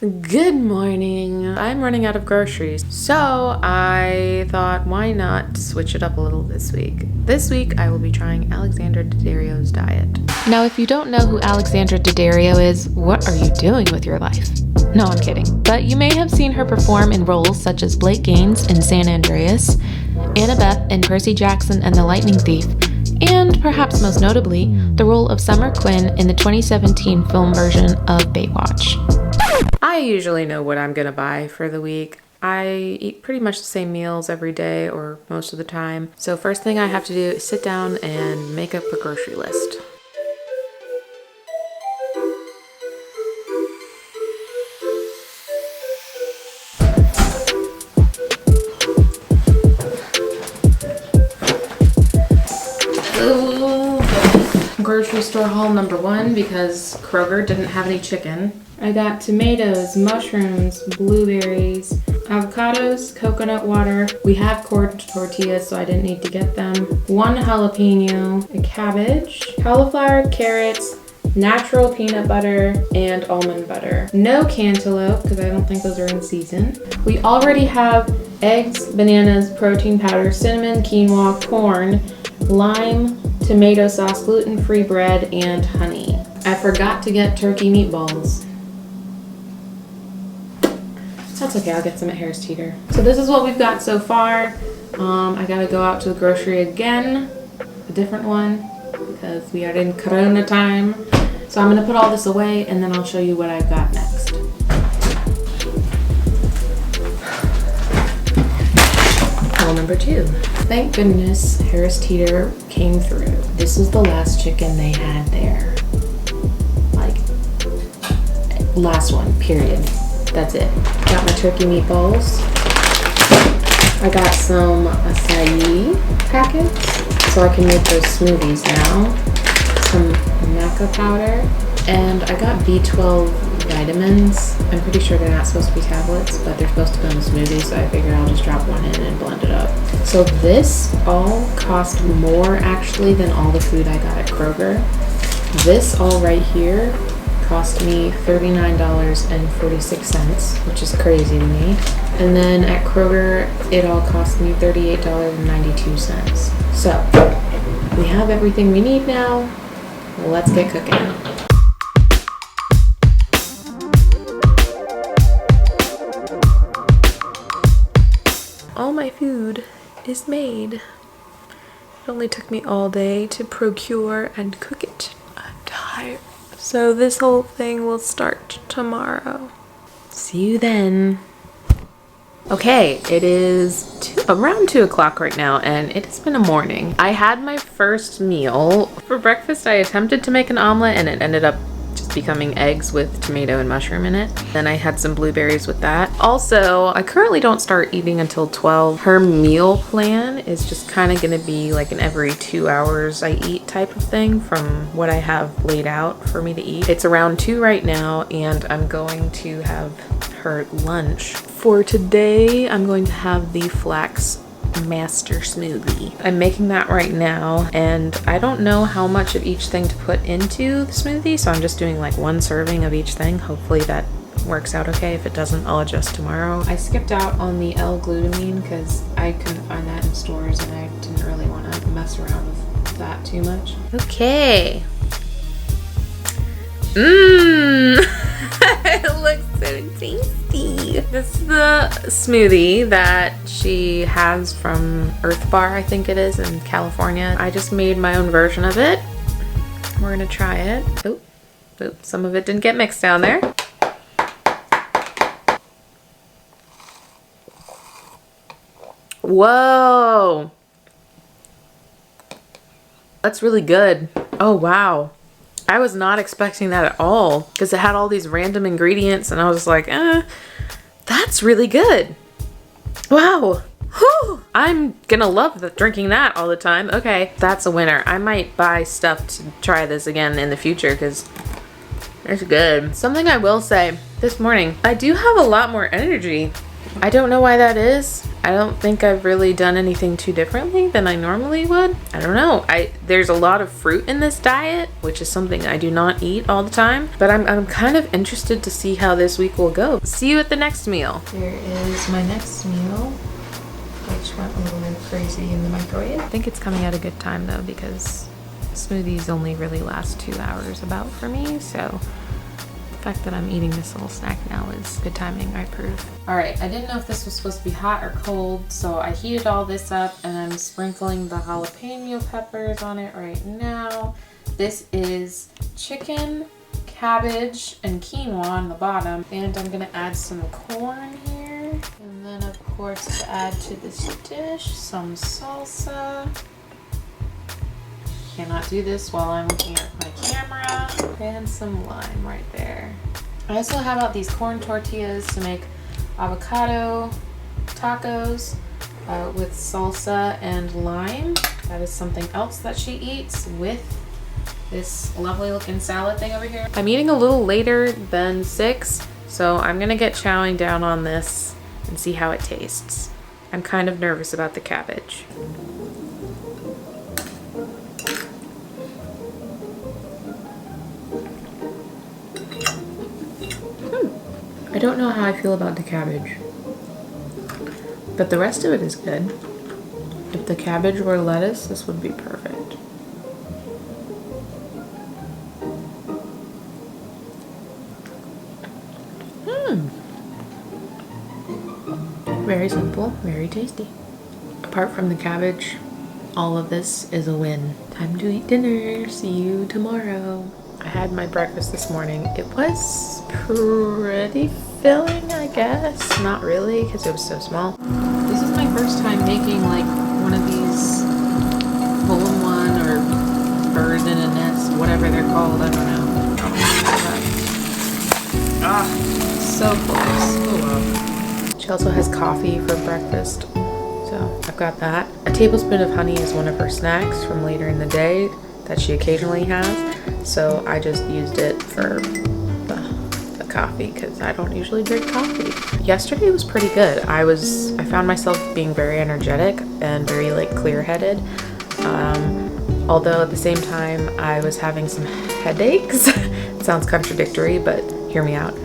Good morning. I'm running out of groceries, so I thought, why not switch it up a little this week? This week, I will be trying Alexandra Daddario's diet. Now, if you don't know who Alexandra Daddario is, what are you doing with your life? No, I'm kidding. But you may have seen her perform in roles such as Blake Gaines in San Andreas, Annabeth in Percy Jackson and the Lightning Thief, and perhaps most notably, the role of Summer Quinn in the 2017 film version of Baywatch. I usually know what I'm gonna buy for the week. I eat pretty much the same meals every day or most of the time. So first thing I have to do is sit down and make up a grocery list. Grocery store haul number one, because Kroger didn't have any chicken. I got tomatoes, mushrooms, blueberries, avocados, coconut water. We have corn tortillas, so I didn't need to get them. One jalapeno, a cabbage, cauliflower, carrots, natural peanut butter, and almond butter. No cantaloupe, because I don't think those are in season. We already have eggs, bananas, protein powder, cinnamon, quinoa, corn, lime, tomato sauce, gluten-free bread, and honey. I forgot to get turkey meatballs. That's okay, I'll get some at Harris Teeter. So this is what we've got so far. I gotta go out to the grocery again, a different one, because we are in Corona time. So I'm gonna put all this away and then I'll show you what I've got next. Haul number two. Thank goodness Harris Teeter came through. This was the last chicken they had there. Like, last one, period. That's it. Got my turkey meatballs. I got some acai packets, so I can make those smoothies now. Some maca powder. And I got B12 vitamins. I'm pretty sure they're not supposed to be tablets, but they're supposed to go in the smoothie, so I figured I'll just drop one in and blend it up. So this all cost more actually than all the food I got at Kroger. This all right here cost me $39.46, which is crazy to me. And then at Kroger, it all cost me $38.92. So we have everything we need now. Let's get cooking. All my food is made. It only took me all day to procure and cook it. I'm tired. So this whole thing will start tomorrow. See you then. Okay, it is around 2 o'clock right now, and it has been a morning. I had my first meal. For breakfast, I attempted to make an omelet, and it ended up just becoming eggs with tomato and mushroom in it. Then I had some blueberries with that. Also, I currently don't start eating until 12. Her meal plan is just kind of going to be like an every 2 hours I eat type of thing from what I have laid out for me to eat. It's around 2 right now, and I'm going to have her lunch. For today, I'm going to have the flax master smoothie. I'm making that right now, and I don't know how much of each thing to put into the smoothie, so I'm just doing like 1 serving of each thing. Hopefully that works out okay. If it doesn't, I'll adjust tomorrow. I skipped out on the L-glutamine because I couldn't find that in stores, and I didn't really want to mess around with that too much. Okay. It looks so tasty. This is the smoothie that she has from Earth Bar, I think it is, in California. I just made my own version of it. We're gonna try it. Oop, some of it didn't get mixed down there. Whoa. That's really good. Oh, wow. I was not expecting that at all because it had all these random ingredients, and I was like, that's really good. Wow. Whew. I'm gonna love drinking that all the time. Okay, that's a winner. I might buy stuff to try this again in the future because it's good. Something I will say, this morning, I do have a lot more energy. I don't know why that is. I don't think I've really done anything too differently than I normally would. I don't know. There's a lot of fruit in this diet, which is something I do not eat all the time. But I'm kind of interested to see how this week will go. See you at the next meal. Here is my next meal, which went a little bit crazy in the microwave. I think it's coming at a good time though, because smoothies only really last 2 hours about for me. So the fact that I'm eating this little snack now is good timing, I approve. All right, I didn't know if this was supposed to be hot or cold, so I heated all this up and I'm sprinkling the jalapeno peppers on it right now. This is chicken, cabbage, and quinoa on the bottom. And I'm gonna add some corn here. And then of course to add to this dish, some salsa. Cannot do this while I'm looking at my camera. And some lime right there. I also have out these corn tortillas to make avocado tacos with salsa and lime. That is something else that she eats with this lovely looking salad thing over here. I'm eating a little later than 6, so I'm gonna get chowing down on this and see how it tastes. I'm kind of nervous about the cabbage. I don't know how I feel about the cabbage, but the rest of it is good. If the cabbage were lettuce, this would be perfect. Very simple, very tasty. Apart from the cabbage, all of this is a win. Time to eat dinner. See you tomorrow. I had my breakfast this morning. It was pretty filling, I guess. Not really, because it was so small. This is my first time making like one of these hole-in-one or bird in a nest, whatever they're called. I don't know. So close. Oh well. She also has coffee for breakfast, so I've got that. A tablespoon of honey is one of her snacks from later in the day that she occasionally has. So I just used it for the coffee because I don't usually drink coffee. Yesterday was pretty good. I found myself being very energetic and very like clear-headed. Although at the same time I was having some headaches. It sounds contradictory, but hear me out.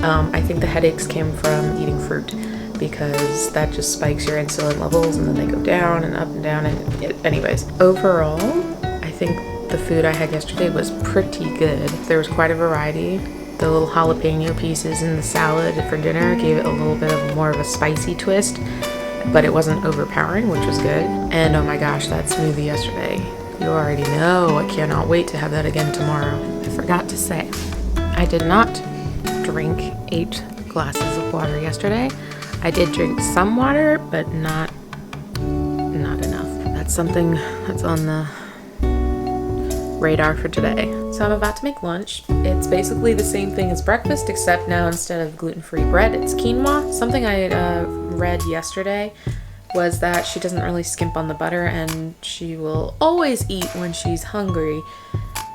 I think the headaches came from eating fruit because that just spikes your insulin levels and then they go down and up and down. And anyways, overall, I think the food I had yesterday was pretty good. There was quite a variety. The little jalapeno pieces in the salad for dinner gave it a little bit of more of a spicy twist, but it wasn't overpowering, which was good. And oh my gosh, that smoothie yesterday. You already know. I cannot wait to have that again tomorrow. I forgot to say, I did not drink 8 glasses of water yesterday. I did drink some water, but not enough. That's something that's on the radar for today. So I'm about to make lunch. It's basically the same thing as breakfast, except now instead of gluten-free bread, it's quinoa. Something I read yesterday was that she doesn't really skimp on the butter and she will always eat when she's hungry,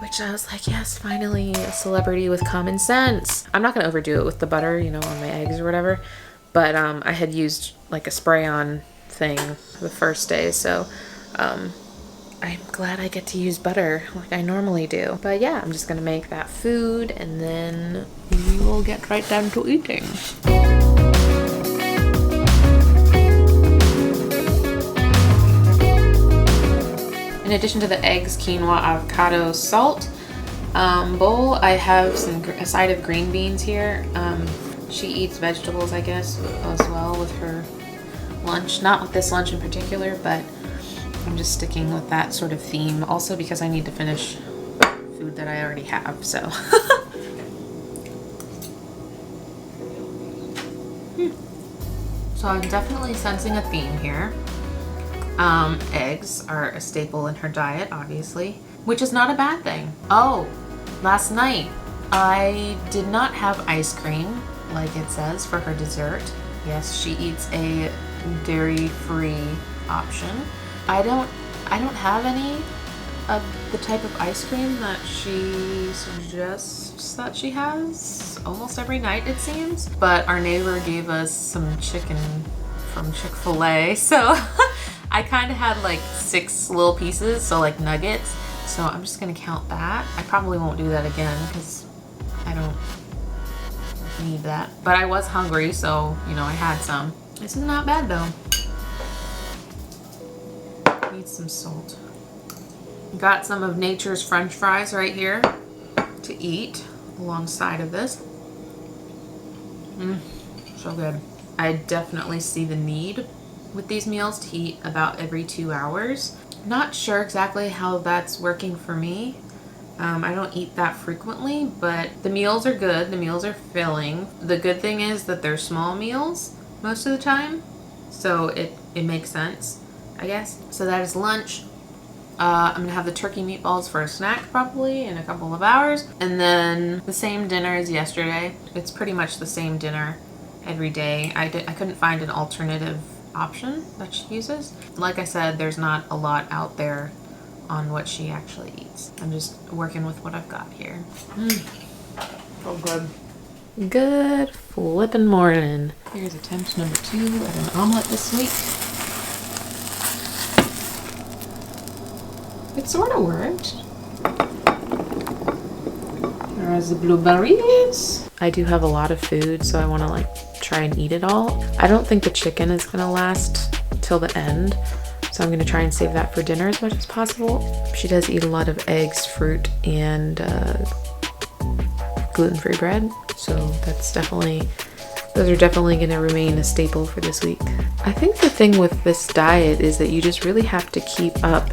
which I was like, yes, finally a celebrity with common sense. I'm not gonna overdo it with the butter, you know, on my eggs or whatever, but I had used like a spray-on thing the first day, so I'm glad I get to use butter like I normally do. But yeah, I'm just gonna make that food and then we will get right down to eating. In addition to the eggs, quinoa, avocado, salt bowl, I have a side of green beans here. She eats vegetables, I guess, as well with her lunch. Not with this lunch in particular, but I'm just sticking with that sort of theme. Also because I need to finish food that I already have, so. So I'm definitely sensing a theme here. Eggs are a staple in her diet, obviously, which is not a bad thing. Oh, last night I did not have ice cream like it says for her dessert. Yes, she eats a dairy-free option. I don't have any the type of ice cream that she suggests that she has almost every night, it seems. But our neighbor gave us some chicken from Chick-fil-A, so I kind of had like 6 little pieces, so like nuggets. So I'm just gonna count that. I probably won't do that again because I don't need that. But I was hungry, so you know, I had some. This is not bad though. Need some salt. Got some of Nature's French fries right here to eat alongside of this. So good. I definitely see the need with these meals to eat about every 2 hours. Not sure exactly how that's working for me. I don't eat that frequently, but the meals are good. The meals are filling. The good thing is that they're small meals most of the time, so it makes sense, I guess. So that is lunch. I'm gonna have the turkey meatballs for a snack probably in a couple of hours, and then the same dinner as yesterday. It's pretty much the same dinner every day. I couldn't find an alternative option that she uses. Like I said, there's not a lot out there on what she actually eats. I'm just working with what I've got here. So good. Good flippin' morning. Here's attempt number 2 at an omelet this week. It sort of worked. There's the blueberries. I do have a lot of food, so I want to like try and eat it all. I don't think the chicken is gonna last till the end, so I'm gonna try and save that for dinner as much as possible. She does eat a lot of eggs, fruit, and gluten-free bread, so those are definitely gonna remain a staple for this week. I think the thing with this diet is that you just really have to keep up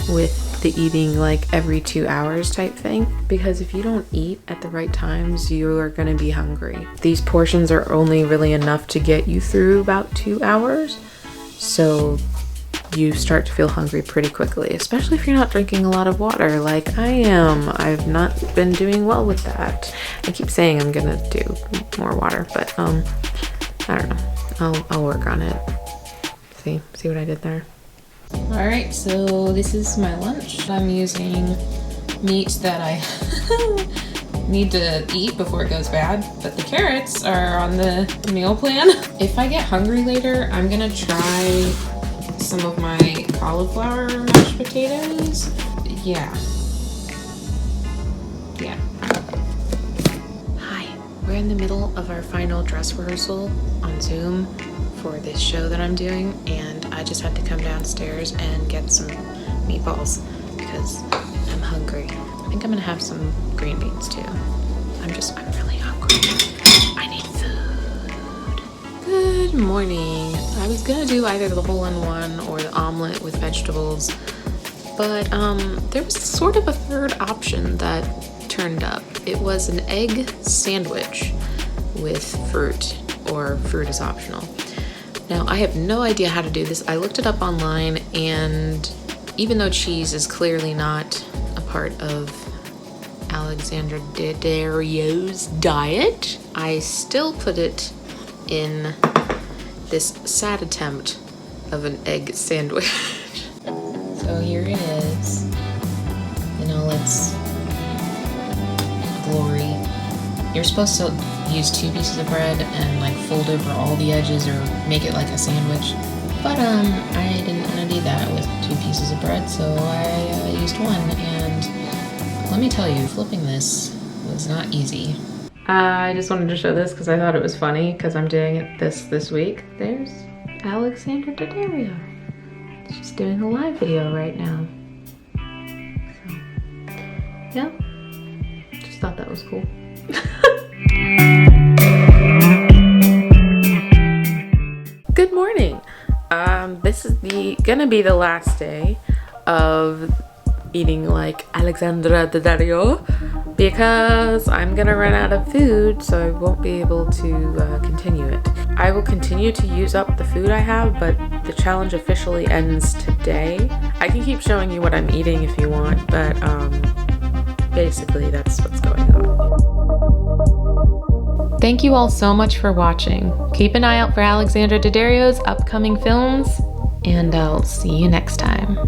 with the eating like every 2 hours type thing, because if you don't eat at the right times, you are going to be hungry. These portions are only really enough to get you through about 2 hours, so you start to feel hungry pretty quickly, especially if you're not drinking a lot of water like I am. I've not been doing well with that. I keep saying I'm gonna do more water, but I don't know. I'll work on it. See what I did there? Alright, so this is my lunch. I'm using meat that I need to eat before it goes bad, but the carrots are on the meal plan. If I get hungry later, I'm gonna try some of my cauliflower mashed potatoes. Yeah. Hi, we're in the middle of our final dress rehearsal on Zoom for this show that I'm doing, and I just had to come downstairs and get some meatballs because I'm hungry. I think I'm gonna have some green beans too. I'm really hungry. I need food. Good morning. I was gonna do either the hole-in-one or the omelet with vegetables, but there was sort of a third option that turned up. It was an egg sandwich with fruit, or fruit is optional. Now, I have no idea how to do this. I looked it up online, and even though cheese is clearly not a part of Alexandra Daddario's diet, I still put it in this sad attempt of an egg sandwich. So here it is in all its glory. You're supposed to use 2 pieces of bread and like fold over all the edges or make it like a sandwich, but I didn't want to do that with 2 pieces of bread, so I used 1, and let me tell you, flipping this was not easy. I just wanted to show this because I thought it was funny because I'm doing it this week. There's Alexandra Daddario. She's doing a live video right now. So, yeah, just thought that was cool. Good morning. This is gonna be the last day of eating like Alexandra Daddario because I'm gonna run out of food, so I won't be able to continue it. I will continue to use up the food I have, but the challenge officially ends today. I can keep showing you what I'm eating if you want, but basically that's what's going on. Thank you all so much for watching. Keep an eye out for Alexandra Daddario's upcoming films, and I'll see you next time.